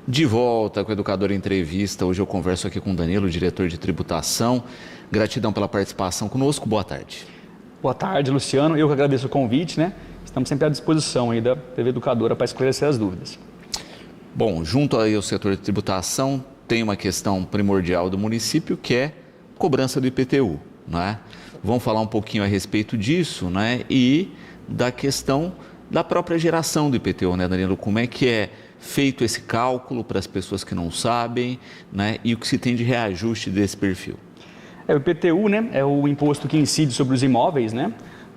De volta com o Educador Entrevista. Hoje eu converso aqui com o Danilo, diretor de tributação. Gratidão pela participação conosco. Boa tarde. Boa tarde, Luciano. Eu que agradeço o convite, né? Estamos sempre à disposição aí da TV Educadora para esclarecer as dúvidas. Bom, junto aí ao setor de tributação, tem uma questão primordial do município, que é cobrança do IPTU, né? Vamos falar um pouquinho a respeito disso, né? E da questão da própria geração do IPTU, né, Danilo? Como é que é feito esse cálculo para as pessoas que não sabem, né? E o que se tem de reajuste desse perfil? O IPTU, né, é o imposto que incide sobre os imóveis, né?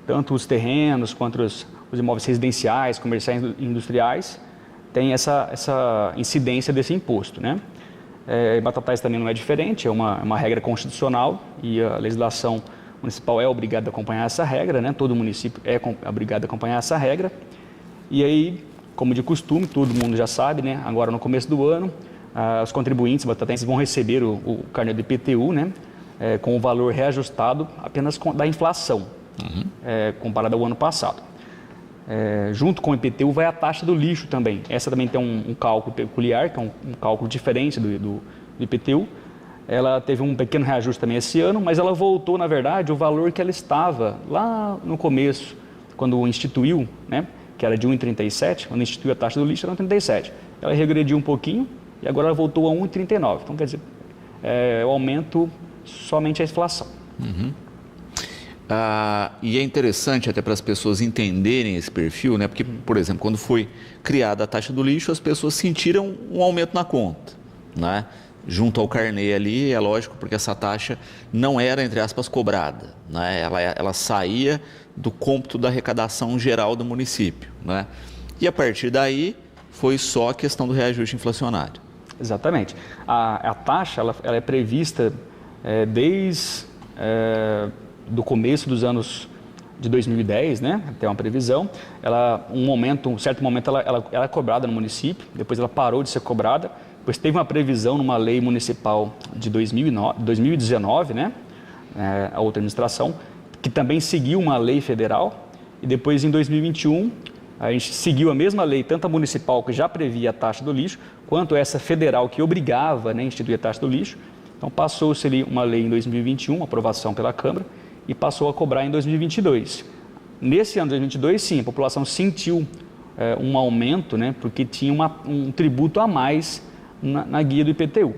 Tanto os terrenos quanto os imóveis residenciais, comerciais e industriais, tem essa incidência desse imposto, né? Em Batatais também não é diferente, é uma regra constitucional e a legislação municipal é obrigada a acompanhar essa regra, né? Todo município é obrigado a acompanhar essa regra. E aí, como de costume, todo mundo já sabe, né? Agora no começo do ano, os contribuintes batatenses vão receber o carnê do IPTU, né? Com o valor reajustado apenas da inflação, comparado ao ano passado. Junto com o IPTU vai a taxa do lixo também. Essa também tem um cálculo peculiar, que é um cálculo diferente do IPTU. Ela teve um pequeno reajuste também esse ano, mas ela voltou, na verdade, o valor que ela estava lá no começo, quando instituiu, né? Que era de 1,37, quando instituiu a taxa do lixo era 1,37. Ela regrediu um pouquinho e agora ela voltou a 1,39. Então, quer dizer, o aumento somente a inflação. E é interessante até para as pessoas entenderem esse perfil, né? Porque, por exemplo, quando foi criada a taxa do lixo, as pessoas sentiram um aumento na conta, né? Junto ao carnê ali, é lógico, porque essa taxa não era, entre aspas, cobrada, né? Ela saía do cômputo da arrecadação geral do município, né? E a partir daí foi só a questão do reajuste inflacionário. Exatamente. A taxa ela é prevista desde do começo dos anos de 2010, né? Tem uma previsão. Um certo momento ela era cobrada no município, depois ela parou de ser cobrada. Pois teve uma previsão numa lei municipal de 2019, né? A outra administração, que também seguiu uma lei federal, e depois em 2021 a gente seguiu a mesma lei, tanto a municipal que já previa a taxa do lixo, quanto essa federal que obrigava, né, a instituir a taxa do lixo. Então passou-se ali uma lei em 2021, aprovação pela Câmara, e passou a cobrar em 2022. Nesse ano de 2022, sim, a população sentiu um aumento, né, porque tinha um tributo a mais na guia do IPTU.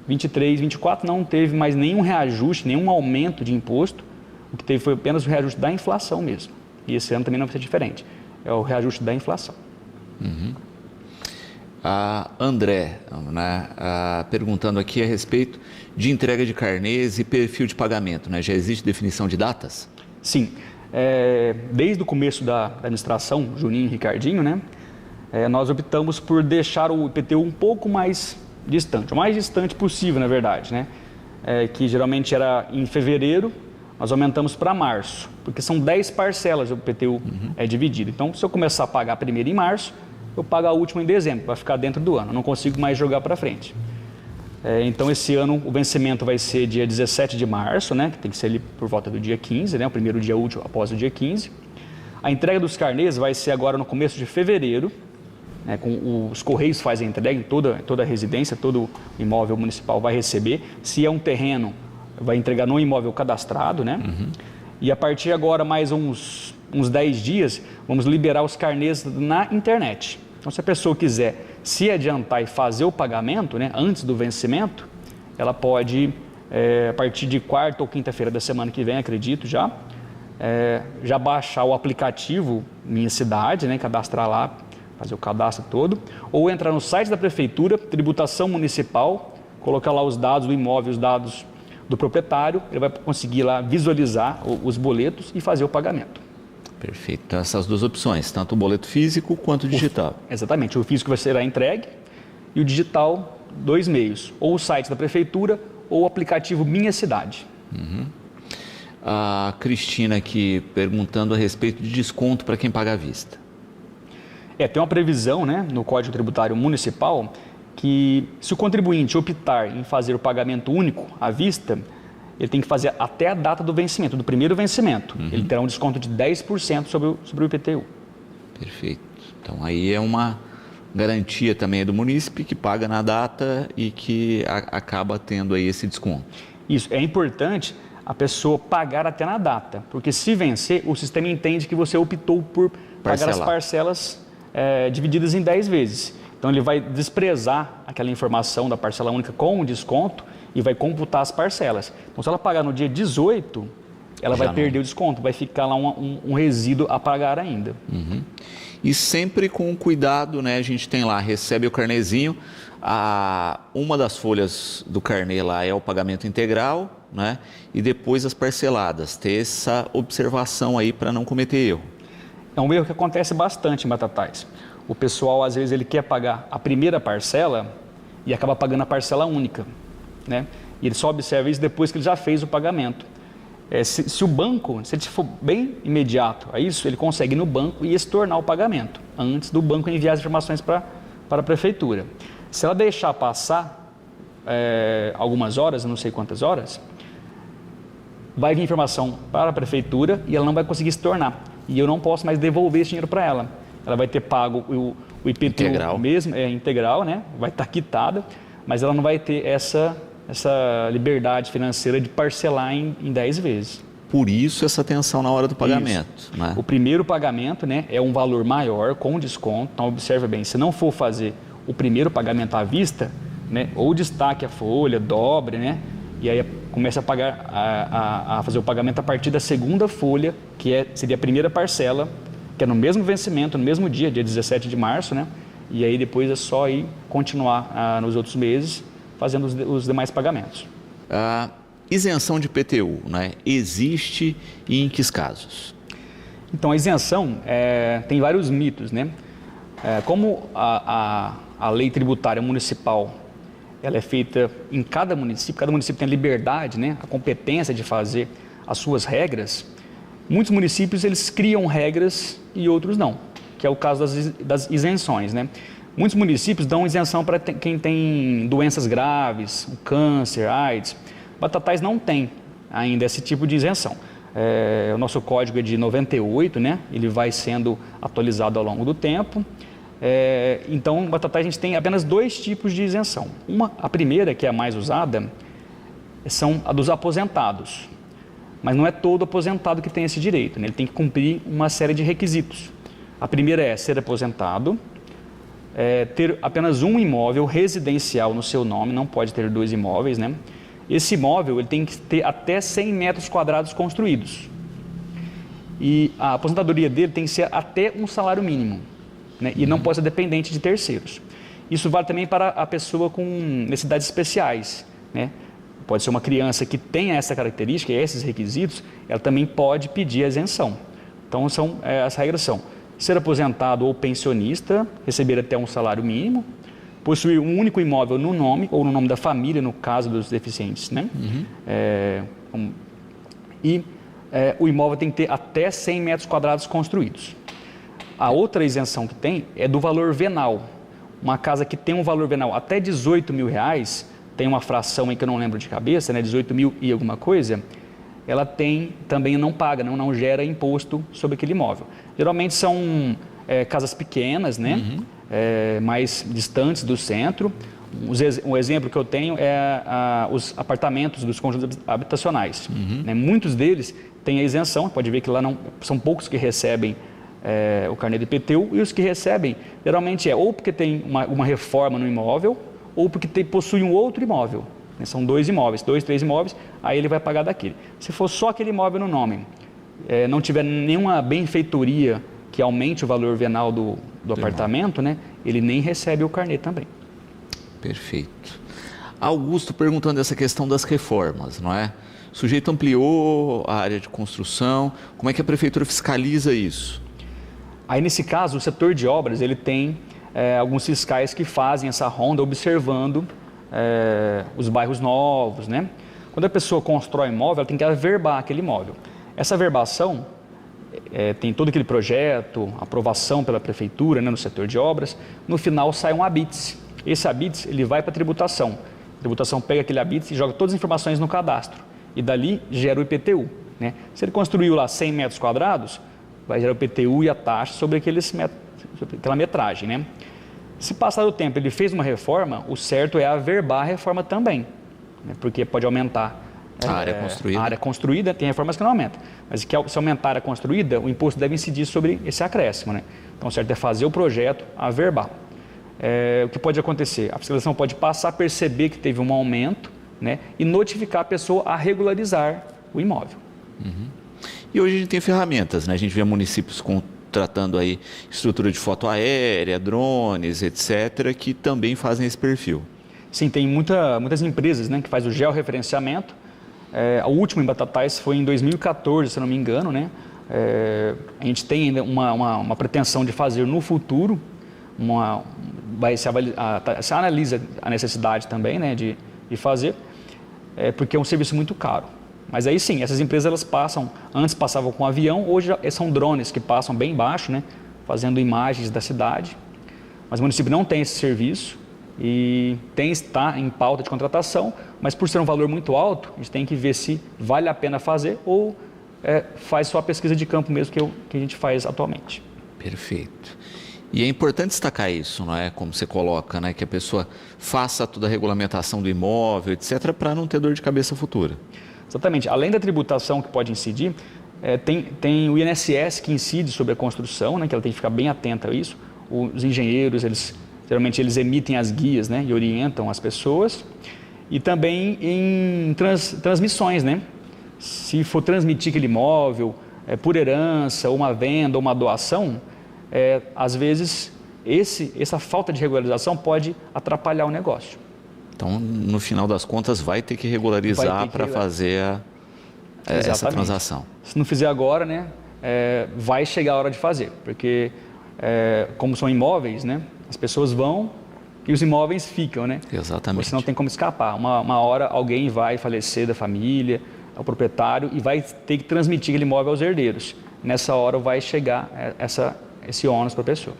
23, 24 não teve mais nenhum reajuste, nenhum aumento de imposto, o que teve foi apenas o reajuste da inflação mesmo. E esse ano também não vai ser diferente, é o reajuste da inflação. André, né, perguntando aqui a respeito de entrega de carnês e perfil de pagamento, né? Já existe definição de datas? Sim, desde o começo da administração, Juninho e Ricardinho, né? Nós optamos por deixar o IPTU um pouco mais distante, o mais distante possível, na verdade, né? Que geralmente era em fevereiro, nós aumentamos para março, porque são 10 parcelas o IPTU dividido. Então, se eu começar a pagar a primeira em março, eu pago a última em dezembro, vai ficar dentro do ano, eu não consigo mais jogar para frente. Então, esse ano o vencimento vai ser dia 17 de março, né? Que tem que ser ali por volta do dia 15, né? O primeiro dia útil após o dia 15. A entrega dos carnês vai ser agora no começo de fevereiro, com os Correios fazem a entrega em toda a residência, todo imóvel municipal vai receber. Se é um terreno, vai entregar no imóvel cadastrado, né? E a partir agora, mais uns 10 dias, vamos liberar os carnês na internet. Então, se a pessoa quiser se adiantar e fazer o pagamento, né, antes do vencimento, ela pode, a partir de quarta ou quinta-feira da semana que vem, acredito já baixar o aplicativo Minha Cidade, né, cadastrar lá, fazer o cadastro todo, ou entrar no site da prefeitura, tributação municipal, colocar lá os dados do imóvel, os dados do proprietário, ele vai conseguir lá visualizar os boletos e fazer o pagamento. Perfeito. Então, essas duas opções, tanto o boleto físico quanto o digital. Exatamente. O físico vai ser entregue e o digital, 2 meios, ou o site da prefeitura ou o aplicativo Minha Cidade. A Cristina aqui perguntando a respeito de desconto para quem paga à vista. Tem uma previsão, né, no Código Tributário Municipal que se o contribuinte optar em fazer o pagamento único à vista, ele tem que fazer até a data do vencimento, do primeiro vencimento. Ele terá um desconto de 10% sobre o IPTU. Perfeito. Então aí é uma garantia também é do munícipe, que paga na data e que acaba tendo aí esse desconto. Isso, é importante a pessoa pagar até na data, porque se vencer, o sistema entende que você optou por pagar as parcelas divididas em 10 vezes. Então ele vai desprezar aquela informação da parcela única com o desconto e vai computar as parcelas. Então se ela pagar no dia 18, ela vai perder o desconto, vai ficar lá um resíduo a pagar ainda. Uhum. E sempre com cuidado, né? A gente tem lá, recebe o carnezinho, uma das folhas do carnê lá é o pagamento integral, né? E depois as parceladas, ter essa observação aí para não cometer erro. É um erro que acontece bastante em Batatais. O pessoal, às vezes, ele quer pagar a primeira parcela e acaba pagando a parcela única, né? E ele só observa isso depois que ele já fez o pagamento. Se o banco, se ele for bem imediato a isso, ele consegue ir no banco e estornar o pagamento, antes do banco enviar as informações para a prefeitura. Se ela deixar passar algumas horas, não sei quantas horas, vai vir informação para a prefeitura e ela não vai conseguir estornar. E eu não posso mais devolver esse dinheiro para ela. Ela vai ter pago o IPTU integral. Mesmo, integral, né? Vai estar quitada, mas ela não vai ter essa liberdade financeira de parcelar em 10 vezes. Por isso essa atenção na hora do pagamento. Né? O primeiro pagamento, né, é um valor maior com desconto. Então observe bem, se não for fazer o primeiro pagamento à vista, né, ou destaque a folha, dobre, né, e aí começa a pagar a fazer o pagamento a partir da segunda folha, que seria a primeira parcela, que é no mesmo vencimento, no mesmo dia 17 de março, né, e aí depois é só ir continuar nos outros meses fazendo os demais pagamentos. A isenção de IPTU, né? Existe e em que casos? Então, a isenção tem vários mitos, né? Como a lei tributária municipal ela é feita em cada município tem a liberdade, né? A competência de fazer as suas regras, muitos municípios eles criam regras e outros não, que é o caso das isenções, né? Muitos municípios dão isenção para quem tem doenças graves, o câncer, AIDS. Batatais não tem ainda esse tipo de isenção. O nosso código é de 98, né? Ele vai sendo atualizado ao longo do tempo. Então, em Batatais a gente tem apenas 2 tipos de isenção. A primeira, que é a mais usada, são a dos aposentados. Mas não é todo aposentado que tem esse direito, né? Ele tem que cumprir uma série de requisitos. A primeira é ser aposentado, ter apenas um imóvel residencial no seu nome, não pode ter 2 imóveis, né? Esse imóvel ele tem que ter até 100 metros quadrados construídos. E a aposentadoria dele tem que ser até um salário mínimo, né? E não pode ser dependente de terceiros. Isso vale também para a pessoa com necessidades especiais, né? Pode ser uma criança que tenha essa característica e esses requisitos, ela também pode pedir a isenção. Então, as regras são: ser aposentado ou pensionista, receber até um salário mínimo, possuir um único imóvel no nome ou no nome da família, no caso dos deficientes, né? O imóvel tem que ter até 100 metros quadrados construídos. A outra isenção que tem é do valor venal. Uma casa que tem um valor venal até R$18 mil, tem uma fração aí que eu não lembro de cabeça, né? 18 mil e alguma coisa, ela também não paga, não gera imposto sobre aquele imóvel. Geralmente são casas pequenas, né? Mais distantes do centro. Um exemplo que eu tenho é os apartamentos dos conjuntos habitacionais. Né? Muitos deles têm a isenção, pode ver que lá são poucos que recebem o carnê de IPTU, e os que recebem geralmente ou porque tem uma reforma no imóvel ou porque possui um outro imóvel. São 2 imóveis, 2, 3 imóveis, aí ele vai pagar daquele. Se for só aquele imóvel no nome, não tiver nenhuma benfeitoria que aumente o valor venal do apartamento, né, ele nem recebe o carnê também. Perfeito. Augusto perguntando essa questão das reformas, não é? O sujeito ampliou a área de construção, como é que a prefeitura fiscaliza isso? Aí nesse caso, o setor de obras, ele tem alguns fiscais que fazem essa ronda observando os bairros novos, né? Quando a pessoa constrói imóvel, ela tem que averbar aquele imóvel. Essa averbação tem todo aquele projeto, aprovação pela prefeitura, né, no setor de obras. No final sai um habite. Esse habite ele vai para a tributação. A tributação pega aquele habite e joga todas as informações no cadastro. E dali gera o IPTU, né? Se ele construiu lá 100 metros quadrados, vai gerar o IPTU e a taxa sobre aquela metragem, né? Se passar o tempo ele fez uma reforma, o certo é averbar a reforma também, né? Porque pode aumentar a área construída. A área construída, tem reformas que não aumentam, mas se aumentar a área construída, o imposto deve incidir sobre esse acréscimo, né? Então o certo é fazer o projeto, averbar. O que pode acontecer? A fiscalização pode passar a perceber que teve um aumento, né? E notificar a pessoa a regularizar o imóvel. Uhum. E hoje a gente tem ferramentas, né? A gente vê municípios contratando aí estrutura de foto aérea, drones, etc., que também fazem esse perfil. Sim, tem muitas empresas, né, que fazem o georreferenciamento. O último em Batatais foi em 2014, se não me engano, né? A gente tem ainda uma pretensão de fazer no futuro, se analisa a necessidade também, né, de fazer, porque é um serviço muito caro. Mas aí sim, essas empresas elas passam, antes passavam com avião, hoje são drones que passam bem baixo, né, fazendo imagens da cidade. Mas o município não tem esse serviço e está em pauta de contratação, mas por ser um valor muito alto, a gente tem que ver se vale a pena fazer ou faz só a pesquisa de campo mesmo que a gente faz atualmente. Perfeito. E é importante destacar isso, não é? Como você coloca, né? Que a pessoa faça toda a regulamentação do imóvel, etc., para não ter dor de cabeça futura. Exatamente. Além da tributação que pode incidir, tem o INSS que incide sobre a construção, né? Que ela tem que ficar bem atenta a isso. Os engenheiros, geralmente eles emitem as guias, né? E orientam as pessoas. E também em transmissões, né? Se for transmitir aquele imóvel por herança, ou uma venda, ou uma doação, às vezes essa falta de regularização pode atrapalhar o negócio. Então, no final das contas, vai ter que regularizar para fazer essa transação. Se não fizer agora, né, vai chegar a hora de fazer, porque como são imóveis, né, as pessoas vão e os imóveis ficam, né? Exatamente. Você não tem como escapar. Uma hora alguém vai falecer da família, o proprietário, e vai ter que transmitir aquele imóvel aos herdeiros. Nessa hora vai chegar esse ônus para a pessoa.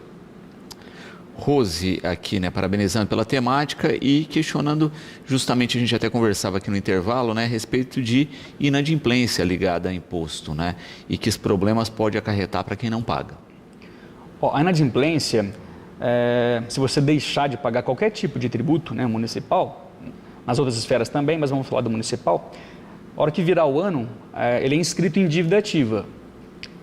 Rose aqui, né, parabenizando pela temática e questionando, justamente a gente até conversava aqui no intervalo, né, a respeito de inadimplência ligada a imposto, né, e que os problemas podem acarretar para quem não paga. A inadimplência, se você deixar de pagar qualquer tipo de tributo, né, municipal, nas outras esferas também, mas vamos falar do municipal, a hora que virar o ano, ele é inscrito em dívida ativa.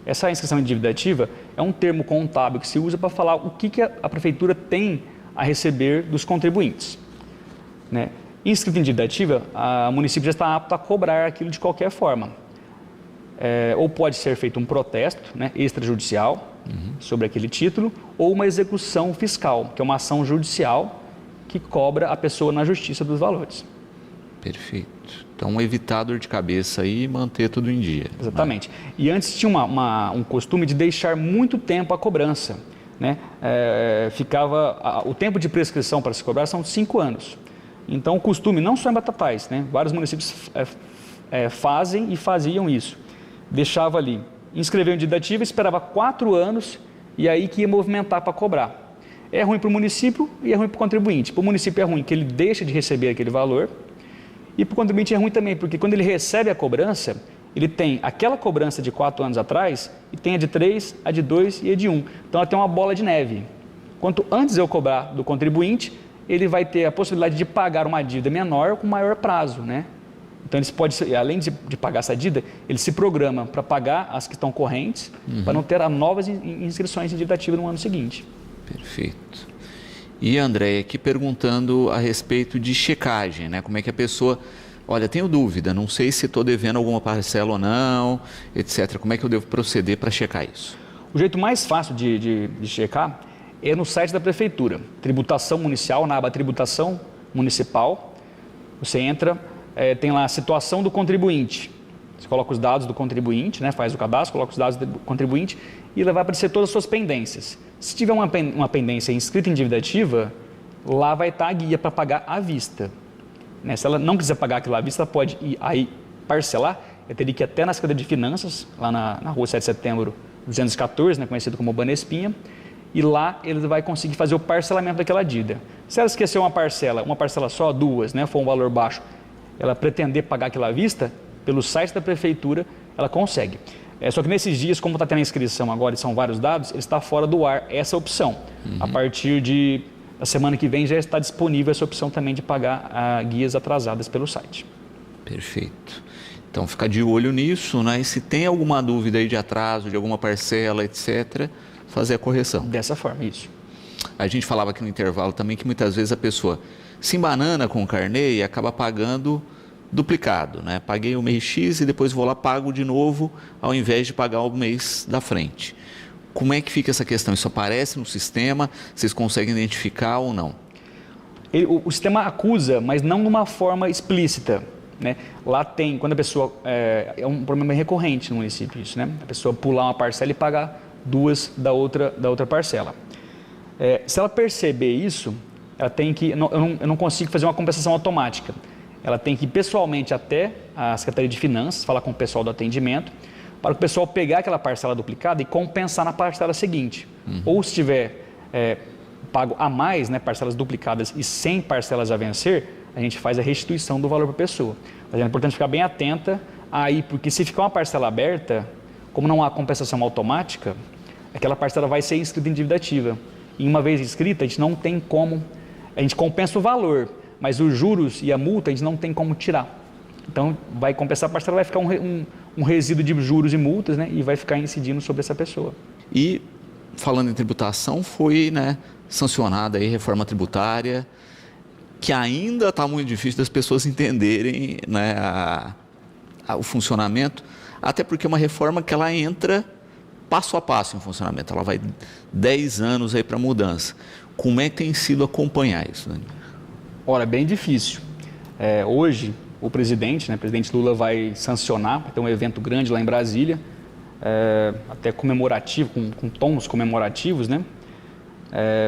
Essa inscrição em dívida ativa é um termo contábil que se usa para falar o que a prefeitura tem a receber dos contribuintes, né? Inscrito em dívida ativa, o município já está apto a cobrar aquilo de qualquer forma. Ou pode ser feito um protesto, né, extrajudicial sobre aquele título, ou uma execução fiscal, que é uma ação judicial que cobra a pessoa na justiça dos valores. Perfeito. Então, evitar dor de cabeça e manter tudo em dia. Exatamente. Né? E antes tinha um costume de deixar muito tempo a cobrança, né? O tempo de prescrição para se cobrar são 5 anos. Então, o costume, não só em Batatais, né? Vários municípios fazem e faziam isso. Deixava ali, inscreveu em dívida ativa, esperava 4 anos e aí que ia movimentar para cobrar. É ruim para o município e é ruim para o contribuinte. Para o município é ruim que ele deixa de receber aquele valor. E para o contribuinte é ruim também, porque quando ele recebe a cobrança, ele tem aquela cobrança de 4 anos atrás e tem a de 3, a de 2 e a de 1. Então ela tem uma bola de neve. Quanto antes eu cobrar do contribuinte, ele vai ter a possibilidade de pagar uma dívida menor com maior prazo, né? Então ele pode, além de pagar essa dívida, ele se programa para pagar as que estão correntes, para não ter novas inscrições em dívida ativa no ano seguinte. Perfeito. E a Andréia aqui perguntando a respeito de checagem, né? Como é que a pessoa, olha, tenho dúvida, não sei se estou devendo alguma parcela ou não, etc. Como é que eu devo proceder para checar isso? O jeito mais fácil de checar é no site da prefeitura, tributação municipal, na aba tributação municipal, você entra, tem lá a situação do contribuinte, você coloca os dados do contribuinte, né? Faz o cadastro, coloca os dados do contribuinte e vai aparecer todas as suas pendências. Se tiver uma pendência inscrita em dívida ativa, lá vai estar a guia para pagar à vista, né? Se ela não quiser pagar aquilo à vista, ela pode ir aí parcelar. Eu teria que ir até na Secretaria de Finanças, lá na rua 7 de setembro 214, né, conhecido como Banespinha, e lá ele vai conseguir fazer o parcelamento daquela dívida. Se ela esquecer uma parcela só, 2, né, for um valor baixo, ela pretender pagar aquilo à vista, pelo site da prefeitura, ela consegue. Só que nesses dias, como está tendo a inscrição agora e são vários dados, ele está fora do ar essa opção. A partir de A semana que vem já está disponível essa opção também de pagar guias atrasadas pelo site. Perfeito. Então, ficar de olho nisso, né? E se tem alguma dúvida aí de atraso, de alguma parcela, etc., fazer a correção. Dessa forma, isso. A gente falava aqui no intervalo também que muitas vezes a pessoa se embanana com o carnê e acaba pagando duplicado, né? Paguei o mês X e depois vou lá pago de novo, ao invés de pagar o mês da frente. Como é que fica essa questão? Isso aparece no sistema? Vocês conseguem identificar ou não? O sistema acusa, mas não de uma forma explícita, né? Lá tem, quando a pessoa, é um problema recorrente no município isso, né? A pessoa pular uma parcela e pagar duas da outra parcela. Se ela perceber isso, ela tem que, eu não consigo fazer uma compensação automática. Ela tem que ir pessoalmente até a Secretaria de Finanças, falar com o pessoal do atendimento, para o pessoal pegar aquela parcela duplicada e compensar na parcela seguinte. Ou se tiver pago a mais, né, parcelas duplicadas e sem parcelas a vencer, a gente faz a restituição do valor para a pessoa. Mas é importante ficar bem atenta aí, porque se ficar uma parcela aberta, como não há compensação automática, aquela parcela vai ser inscrita em dívida ativa. E uma vez inscrita, a gente não tem como, a gente compensa o valor, mas os juros e a multa a gente não tem como tirar. Então, vai compensar a parcela, vai ficar um resíduo de juros e multas, né, e vai ficar incidindo sobre essa pessoa. E, falando em tributação, foi, né, sancionada aí reforma tributária, que ainda está muito difícil das pessoas entenderem, né, o funcionamento, até porque é uma reforma que ela entra passo a passo em funcionamento, ela vai 10 anos aí para mudança. Como é que tem sido acompanhar isso, Dani? Olha, bem difícil. Hoje, o presidente, né, o presidente Lula vai sancionar, vai ter um evento grande lá em Brasília, até comemorativo, com tons comemorativos, né,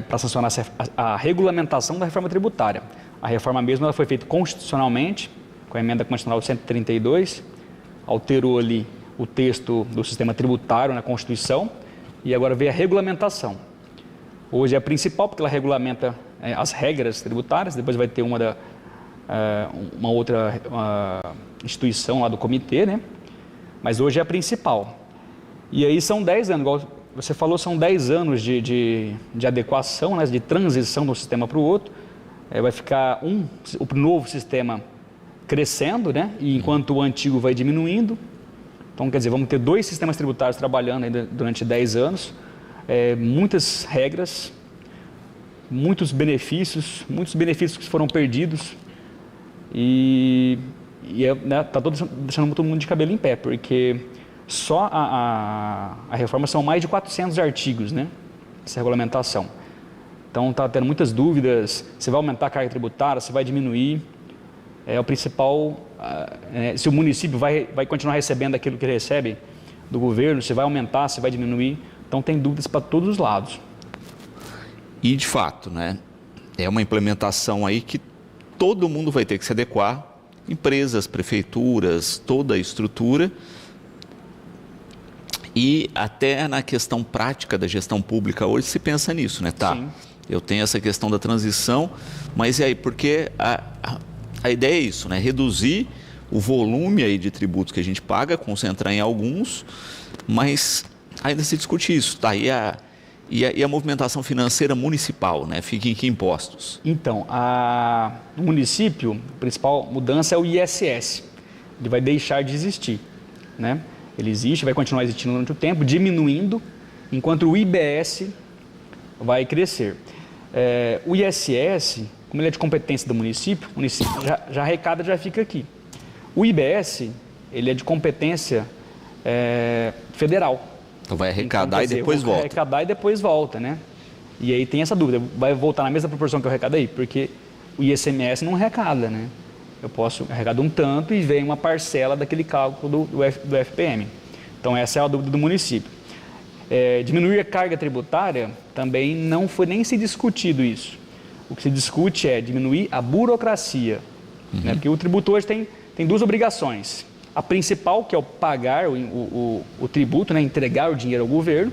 para sancionar a regulamentação da reforma tributária. A reforma mesmo ela foi feita constitucionalmente, com a emenda constitucional 132, alterou ali o texto do sistema tributário na Constituição e agora veio a regulamentação. Hoje é a principal porque ela regulamenta as regras tributárias, depois vai ter uma outra instituição lá do comitê, né? Mas hoje é a principal. E aí são 10 anos, igual você falou, são 10 anos de adequação, né, de transição de um sistema para o outro. Vai ficar o novo sistema crescendo, né, e enquanto o antigo vai diminuindo. Então, quer dizer, vamos ter 2 sistemas tributários trabalhando ainda durante 10 anos, muitas regras, muitos benefícios que foram perdidos e está deixando todo mundo de cabelo em pé, porque só a reforma são mais de 400 artigos, né, essa regulamentação. Então, está tendo muitas dúvidas, se vai aumentar a carga tributária, se vai diminuir. É o principal, se o município vai continuar recebendo aquilo que ele recebe do governo, se vai aumentar, se vai diminuir. Então, tem dúvidas para todos os lados. E, de fato, né, é uma implementação aí que todo mundo vai ter que se adequar, empresas, prefeituras, toda a estrutura. E até na questão prática da gestão pública hoje se pensa nisso, né? Tá, sim. Eu tenho essa questão da transição, mas e aí? Porque a ideia é isso, né? Reduzir o volume aí de tributos que a gente paga, concentrar em alguns, mas ainda se discute isso, tá? E a movimentação financeira municipal, né? Fica em que impostos? Então, no município, a principal mudança é o ISS. Ele vai deixar de existir, né? Ele existe, vai continuar existindo durante o tempo, diminuindo, enquanto o IBS vai crescer. O ISS, como ele é de competência do município, o município já arrecada, já fica aqui. O IBS, ele é de competência federal. Então vai arrecadar e depois volta. Vai arrecadar e depois volta, né? E aí tem essa dúvida, vai voltar na mesma proporção que eu arrecadei? Porque o ICMS não arrecada, né? Eu posso arrecadar um tanto e vem uma parcela daquele cálculo do FPM. Então essa é a dúvida do município. Diminuir a carga tributária também não foi nem se discutido isso. O que se discute é diminuir a burocracia, né? Porque o tributo hoje tem 2 obrigações. A principal, que é o pagar o tributo, né? Entregar o dinheiro ao governo,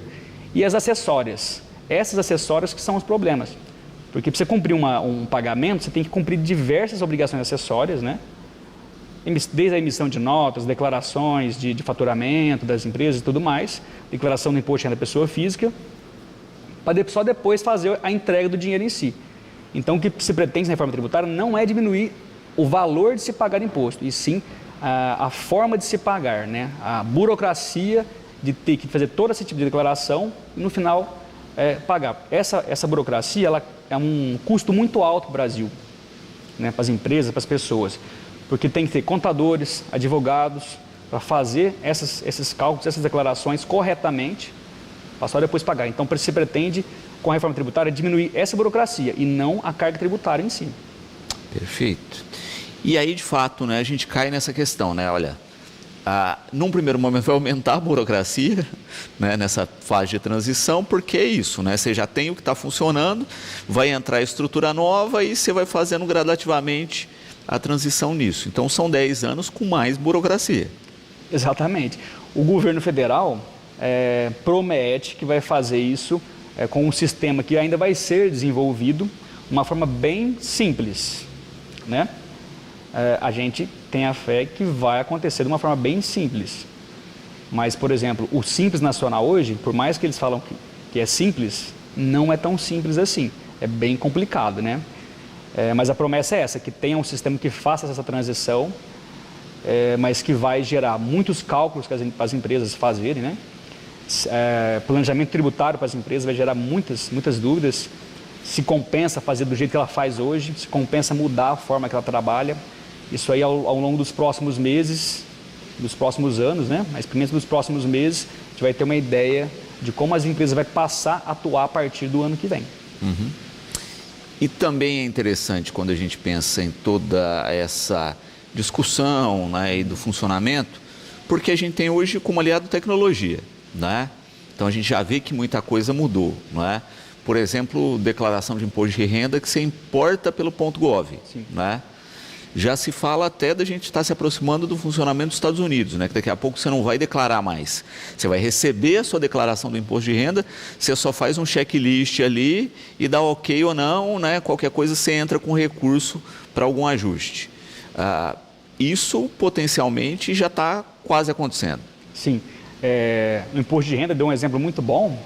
e as acessórias. Essas acessórias que são os problemas. Porque para você cumprir um pagamento, você tem que cumprir diversas obrigações acessórias, né? Desde a emissão de notas, declarações de faturamento das empresas e tudo mais, declaração do imposto de renda da pessoa física, para só depois fazer a entrega do dinheiro em si. Então, o que se pretende na reforma tributária não é diminuir o valor de se pagar imposto, e sim a forma de se pagar, né? A burocracia de ter que fazer todo esse tipo de declaração e, no final, pagar. Essa burocracia ela é um custo muito alto para o Brasil, né? Para as empresas, para as pessoas, porque tem que ter contadores, advogados, para fazer esses cálculos, essas declarações corretamente, para só depois pagar. Então, se pretende, com a reforma tributária, diminuir essa burocracia e não a carga tributária em si. Perfeito. E aí, de fato, né, a gente cai nessa questão, né? Olha, num primeiro momento vai aumentar a burocracia, né, nessa fase de transição, porque é isso, né? Você já tem o que está funcionando, vai entrar a estrutura nova e você vai fazendo gradativamente a transição nisso. Então, são 10 anos com mais burocracia. Exatamente. O governo federal promete que vai fazer isso com um sistema que ainda vai ser desenvolvido, uma forma bem simples, né? A gente tem a fé que vai acontecer de uma forma bem simples. Mas, por exemplo, o Simples Nacional hoje, por mais que eles falam que é simples, não é tão simples assim. É bem complicado, né? Mas a promessa é essa, que tenha um sistema que faça essa transição, mas que vai gerar muitos cálculos para as empresas fazerem, né? Planejamento tributário para as empresas vai gerar muitas dúvidas. Se compensa fazer do jeito que ela faz hoje, se compensa mudar a forma que ela trabalha. Isso aí ao longo dos próximos meses, dos próximos anos, né? Mas primeiro dos próximos meses, a gente vai ter uma ideia de como as empresas vão passar a atuar a partir do ano que vem. Uhum. E também é interessante quando a gente pensa em toda essa discussão, né, e do funcionamento, porque a gente tem hoje como aliado tecnologia, né? Então a gente já vê que muita coisa mudou, não é? Por exemplo, declaração de imposto de renda que você importa pelo .gov, né? Já se fala até da gente estar se aproximando do funcionamento dos Estados Unidos, né? Que daqui a pouco você não vai declarar mais. Você vai receber a sua declaração do imposto de renda, você só faz um checklist ali e dá ok ou não, né? Qualquer coisa você entra com recurso para algum ajuste. Isso potencialmente já está quase acontecendo. Sim. O imposto de renda deu um exemplo muito bom.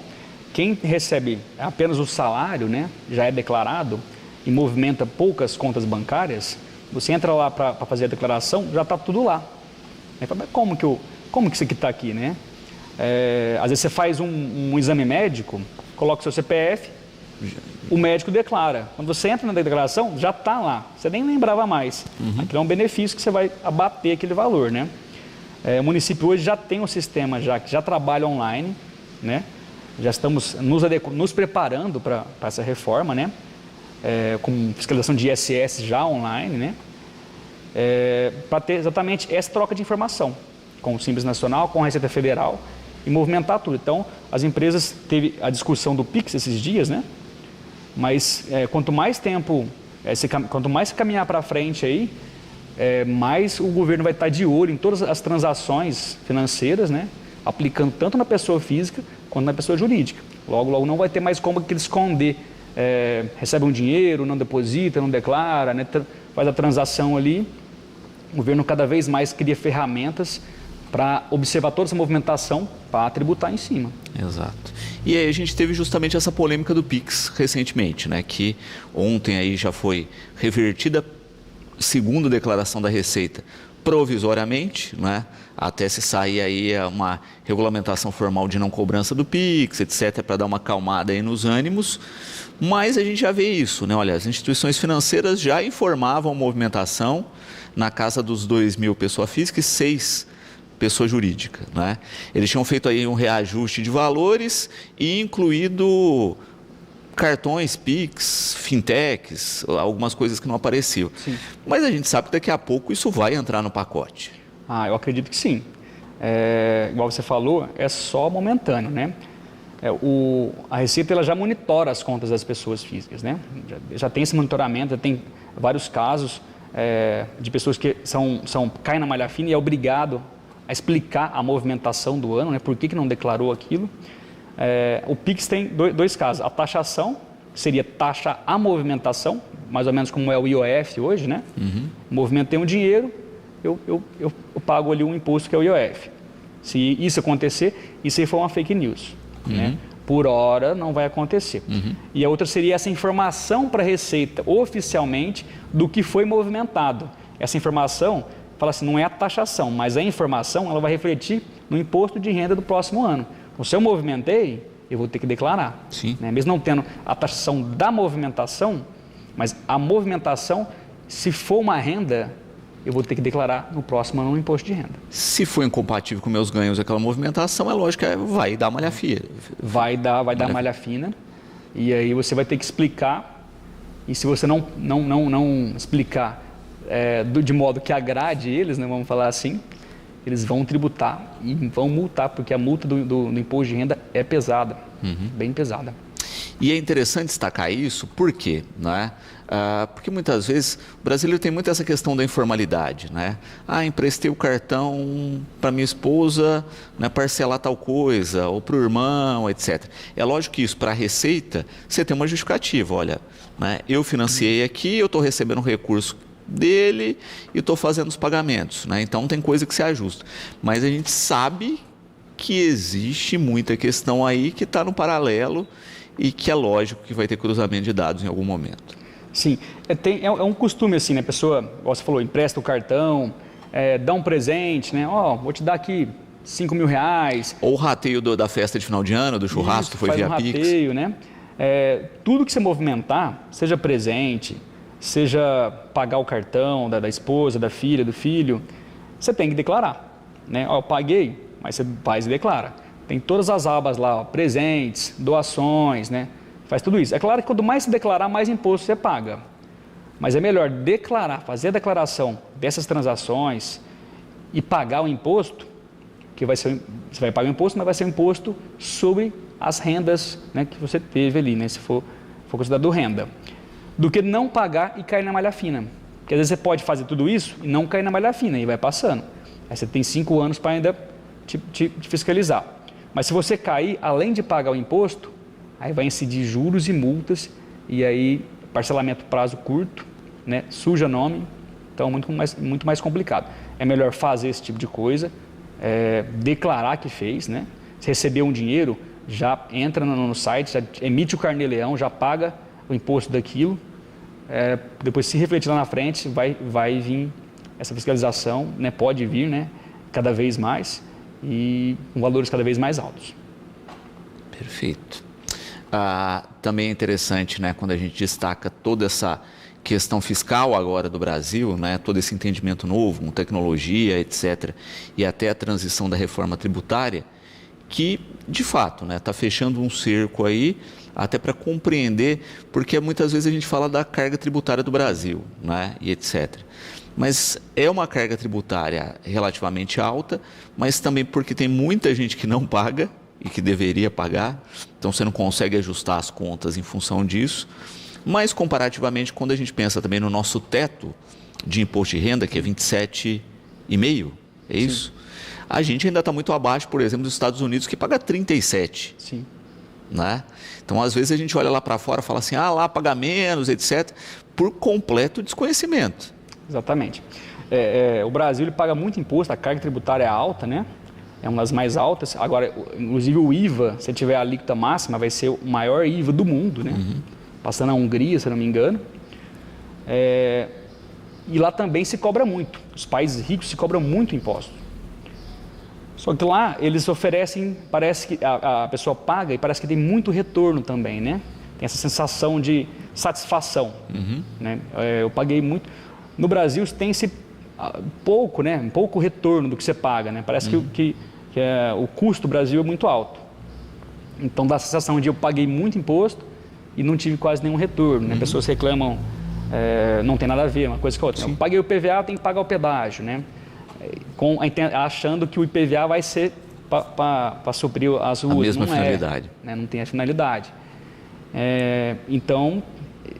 Quem recebe apenas o salário, né, já é declarado e movimenta poucas contas bancárias, você entra lá para fazer a declaração, já está tudo lá. Aí fala, como que isso aqui está aqui, né? Às vezes você faz um exame médico, coloca o seu CPF, o médico declara. Quando você entra na declaração, já está lá. Você nem lembrava mais. Aquilo é um benefício que você vai abater aquele valor, né? O município hoje já tem um sistema que já trabalha online, né? Já estamos nos preparando para essa reforma, né? Com fiscalização de ISS já online, né? Para ter exatamente essa troca de informação com o Simples Nacional, com a Receita Federal e movimentar tudo. Então, as empresas teve a discussão do Pix esses dias, né? Mas quanto mais tempo, quanto mais caminhar para frente aí, mais o governo vai estar de olho em todas as transações financeiras, né? Aplicando tanto na pessoa física quanto na pessoa jurídica. Logo não vai ter mais como que ele esconder. Recebe um dinheiro, não deposita, não declara, né? Faz a transação ali. O governo cada vez mais cria ferramentas para observar toda essa movimentação para tributar em cima. Exato. E aí a gente teve justamente essa polêmica do Pix recentemente, né? Que ontem aí já foi revertida, segundo a declaração da Receita, provisoriamente, né? Até se sair aí uma regulamentação formal de não cobrança do Pix, etc., para dar uma acalmada aí nos ânimos. Mas a gente já vê isso, né? Olha, as instituições financeiras já informavam a movimentação na casa dos 2.000 pessoa física e 6 pessoa jurídica, né? Eles tinham feito aí um reajuste de valores e incluído cartões, Pix, fintechs, algumas coisas que não apareciam. Sim. Mas a gente sabe que daqui a pouco isso vai entrar no pacote. Eu acredito que sim. Igual você falou, é só momentâneo, né? A Receita ela já monitora as contas das pessoas físicas, né? Já tem esse monitoramento, já tem vários casos de pessoas que caem na malha fina e é obrigado a explicar a movimentação do ano, né? Por que não declarou aquilo. O Pix tem dois casos. A taxação, que seria taxa à movimentação, mais ou menos como é o IOF hoje, né? Movimentei um dinheiro, eu pago ali um imposto que é o IOF. Se isso acontecer, isso aí foi uma fake news, né? Por hora não vai acontecer. E a outra seria essa informação para a Receita oficialmente do que foi movimentado. Essa informação, fala assim, não é a taxação, mas a informação ela vai refletir no imposto de renda do próximo ano. Então, se eu movimentei, eu vou ter que declarar. Né? Mesmo não tendo a taxação da movimentação, mas a movimentação, se for uma renda, eu vou ter que declarar no próximo ano no imposto de renda. Se for incompatível com meus ganhos aquela movimentação, é lógico que vai dar malha fina. Vai dar malha fina, e aí você vai ter que explicar, e se você não explicar de modo que agrade eles, né, vamos falar assim, eles vão tributar e vão multar, porque a multa do imposto de renda é pesada, bem pesada. E é interessante destacar isso, por quê? Né? Porque muitas vezes o brasileiro tem muito essa questão da informalidade, né? Emprestei o cartão para minha esposa, né, parcelar tal coisa, ou para o irmão, etc. É lógico que isso, para a Receita, você tem uma justificativa, olha, né, eu financiei aqui, eu estou recebendo um recurso dele e estou fazendo os pagamentos, né? Então tem coisa que se ajusta. Mas a gente sabe que existe muita questão aí que está no paralelo e que é lógico que vai ter cruzamento de dados em algum momento. Sim, é um costume assim, né? A pessoa, como você falou, empresta o cartão, dá um presente, né? Vou te dar aqui R$5.000. Ou o rateio da festa de final de ano, do churrasco que foi via Pix. Rateio, né? Tudo que você movimentar, seja presente, seja pagar o cartão da esposa, da filha, do filho, você tem que declarar, né? Eu paguei, mas você faz e declara. Tem todas as abas lá, presentes, doações, né? Faz tudo isso. É claro que quanto mais você declarar, mais imposto você paga. Mas é melhor declarar, fazer a declaração dessas transações e pagar o imposto, que você vai pagar o imposto, mas vai ser um imposto sobre as rendas, né, que você teve ali, né, se for considerado renda, do que não pagar e cair na malha fina. Porque às vezes você pode fazer tudo isso e não cair na malha fina, e vai passando. Aí você tem 5 anos para ainda te fiscalizar. Mas se você cair, além de pagar o imposto, aí vai incidir juros e multas, e aí parcelamento prazo curto, né, suja nome, então muito mais complicado. É melhor fazer esse tipo de coisa, declarar que fez, né? Se recebeu um dinheiro, já entra no site, já emite o carnê-leão, já paga o imposto daquilo, depois se refletir lá na frente, vai vir essa fiscalização, né, pode vir, né, cada vez mais, e com valores cada vez mais altos. Perfeito. Também é interessante, né, quando a gente destaca toda essa questão fiscal agora do Brasil, né, todo esse entendimento novo, com tecnologia, etc., e até a transição da reforma tributária, que, de fato, né, está fechando um cerco aí, até para compreender, porque muitas vezes a gente fala da carga tributária do Brasil, né, e etc., mas é uma carga tributária relativamente alta, mas também porque tem muita gente que não paga e que deveria pagar, então você não consegue ajustar as contas em função disso, mas comparativamente quando a gente pensa também no nosso teto de imposto de renda, que é 27,5%, é isso? Sim. A gente ainda está muito abaixo, por exemplo, dos Estados Unidos, que paga 37%. Sim. Né? Então, às vezes a gente olha lá para fora e fala assim, lá paga menos, etc., por completo desconhecimento. Exatamente. O Brasil ele paga muito imposto, a carga tributária é alta, né? É uma das mais altas. Agora, inclusive o IVA, se tiver a alíquota máxima, vai ser o maior IVA do mundo, né? Passando a Hungria, se não me engano. E lá também se cobra muito. Os países ricos se cobram muito imposto. Só que lá eles oferecem, parece que a pessoa paga e parece que tem muito retorno também, né? Tem essa sensação de satisfação, né? Eu paguei muito. No Brasil tem esse pouco, né? Um pouco retorno do que você paga, né? Parece que o custo do Brasil é muito alto. Então dá a sensação de eu paguei muito imposto e não tive quase nenhum retorno, né? Pessoas reclamam, não tem nada a ver uma coisa com a outra. Eu paguei o IPVA, tem que pagar o pedágio, né? Achando que o IPVA vai ser para suprir as ruas. A mesma finalidade. Né? Não tem a finalidade. Então,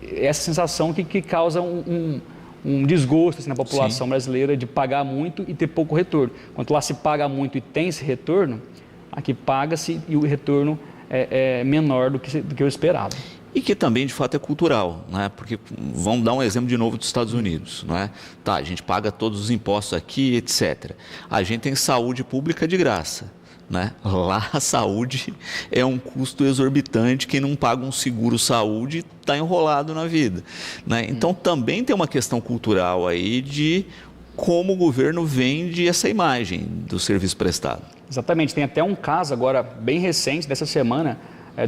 essa sensação que causa um desgosto assim, na população brasileira de pagar muito e ter pouco retorno. Quando lá se paga muito e tem esse retorno, aqui paga-se e o retorno é menor do que eu esperava. E que também, de fato, é cultural, né? Porque vamos dar um exemplo de novo dos Estados Unidos, não é? Tá, a gente paga todos os impostos aqui, etc. A gente tem saúde pública de graça, né? Lá a saúde é um custo exorbitante, quem não paga um seguro-saúde está enrolado na vida, né? Então também tem uma questão cultural aí de como o governo vende essa imagem do serviço prestado. Exatamente, tem até um caso agora bem recente dessa semana,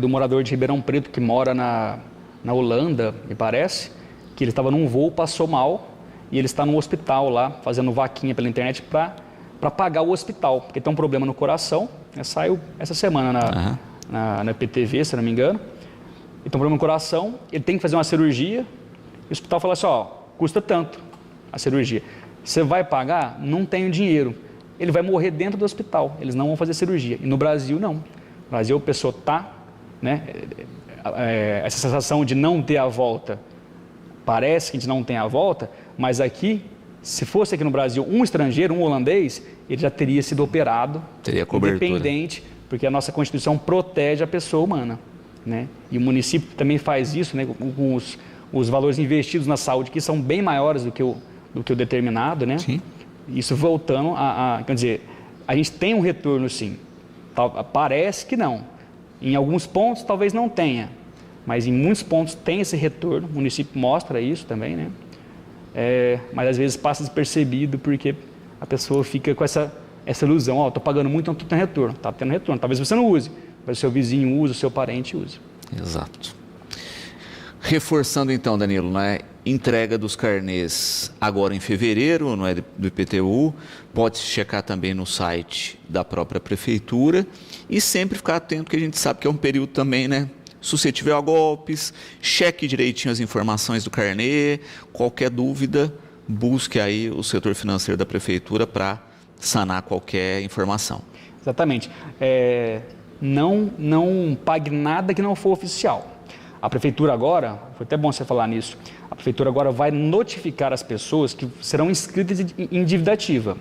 do morador de Ribeirão Preto que mora na Holanda, me parece, que ele estava num voo, passou mal e ele está no hospital lá, fazendo vaquinha pela internet para pagar o hospital, porque tem um problema no coração, saiu essa semana na PTV, se não me engano, e tem um problema no coração, ele tem que fazer uma cirurgia, e o hospital fala assim, ó, custa tanto a cirurgia, você vai pagar? Não tenho dinheiro, ele vai morrer dentro do hospital, eles não vão fazer cirurgia, e no Brasil não, no Brasil a pessoa está, né, essa sensação de não ter a volta, parece que a gente não tem a volta, mas aqui, se fosse aqui no Brasil um estrangeiro, um holandês, ele já teria sido operado, teria cobertura, independente, porque a nossa Constituição protege a pessoa humana, né? E o município também faz isso, né, com os valores investidos na saúde, que são bem maiores do que o determinado, né? Sim. Isso voltando quer dizer, a gente tem um retorno sim, parece que não, em alguns pontos talvez não tenha, mas em muitos pontos tem esse retorno, o município mostra isso também, né? Mas às vezes passa despercebido porque a pessoa fica com essa ilusão, estou pagando muito, então estou tendo retorno. Está tendo retorno, talvez você não use, mas o seu vizinho usa, o seu parente usa. Exato. Reforçando então, Danilo, né? Entrega dos carnês agora em fevereiro, não é, do IPTU, pode se checar também no site da própria prefeitura e sempre ficar atento, que a gente sabe que é um período também, né, suscetível a golpes, cheque direitinho as informações do carnê, qualquer dúvida, busque aí o setor financeiro da prefeitura para sanar qualquer informação. Exatamente. Não pague nada que não for oficial. A prefeitura agora, foi até bom você falar nisso, a prefeitura agora vai notificar as pessoas que serão inscritas em dívida ativa.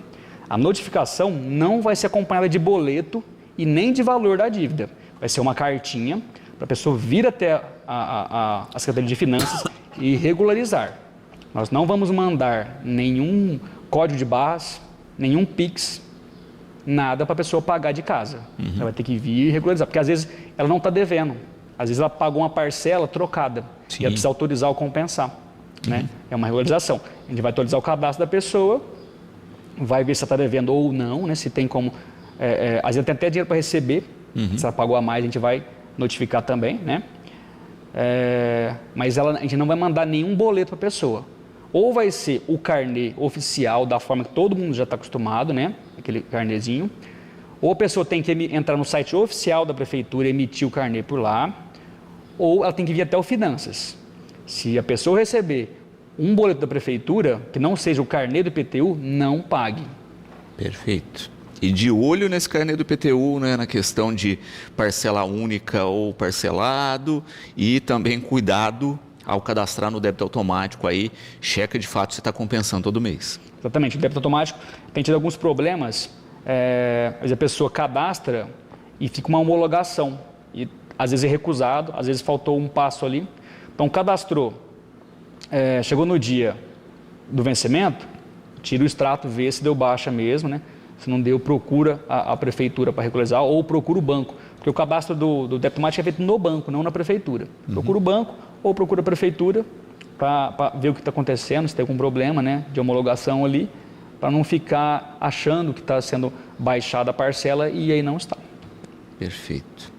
A notificação não vai ser acompanhada de boleto e nem de valor da dívida. Vai ser uma cartinha para a pessoa vir até a Secretaria de Finanças e regularizar. Nós não vamos mandar nenhum código de barras, nenhum PIX, nada para a pessoa pagar de casa. Ela vai ter que vir e regularizar, porque às vezes ela não está devendo. Às vezes ela pagou uma parcela trocada. Sim. E ela precisa autorizar ou compensar. Né? É uma regularização. A gente vai atualizar o cadastro da pessoa, vai ver se ela está devendo ou não, né? Se tem como... às vezes tem até dinheiro para receber, se ela pagou a mais a gente vai notificar também, né? Mas a gente não vai mandar nenhum boleto para a pessoa. Ou vai ser o carnê oficial, da forma que todo mundo já está acostumado, né? Aquele carnezinho. Ou a pessoa tem que entrar no site oficial da prefeitura e emitir o carnê por lá, ou ela tem que vir até o Finanças. Se a pessoa receber um boleto da prefeitura, que não seja o carnê do IPTU, não pague. Perfeito. E de olho nesse carnê do IPTU, né, na questão de parcela única ou parcelado, e também cuidado ao cadastrar no débito automático aí, checa de fato se está compensando todo mês. Exatamente, o débito automático tem tido alguns problemas, mas a pessoa cadastra e fica uma homologação, e às vezes é recusado, às vezes faltou um passo ali. Então cadastrou, chegou no dia do vencimento, tira o extrato, vê se deu baixa mesmo, né? Se não deu, procura a prefeitura para regularizar ou procura o banco, porque o cadastro do débito automático é feito no banco, não na prefeitura. Procura o banco ou procura a prefeitura para ver o que está acontecendo, se tem algum problema, né, de homologação ali, para não ficar achando que está sendo baixada a parcela e aí não está. Perfeito.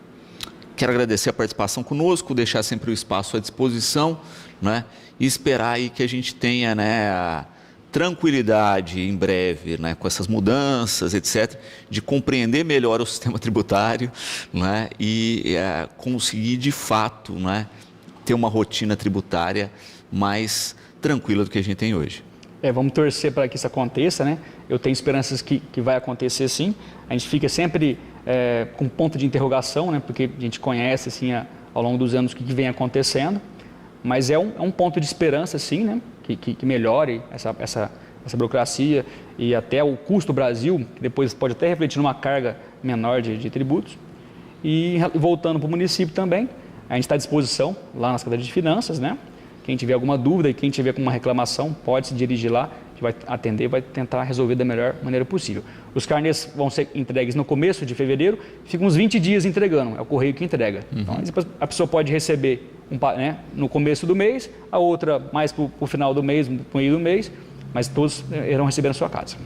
Quero agradecer a participação conosco, deixar sempre o espaço à disposição, né, e esperar aí que a gente tenha, né, a tranquilidade em breve, né, com essas mudanças, etc., de compreender melhor o sistema tributário, né, e conseguir de fato, né, ter uma rotina tributária mais tranquila do que a gente tem hoje. Vamos torcer para que isso aconteça, né? Eu tenho esperanças que vai acontecer sim. A gente fica sempre com ponto de interrogação, né? Porque a gente conhece assim, ao longo dos anos o que vem acontecendo, mas é um ponto de esperança sim, né? Que melhore essa burocracia e até o custo do Brasil, que depois pode até refletir numa carga menor de tributos. E voltando para o município também, a gente está à disposição lá na Secretaria de Finanças, né? Quem tiver alguma dúvida e quem tiver alguma reclamação pode se dirigir lá. A que vai atender vai tentar resolver da melhor maneira possível. Os carnês vão ser entregues no começo de fevereiro, ficam uns 20 dias entregando, é o correio que entrega. Então, a pessoa pode receber no começo do mês, a outra mais para o final do mês, no meio do mês, mas todos irão receber na sua casa.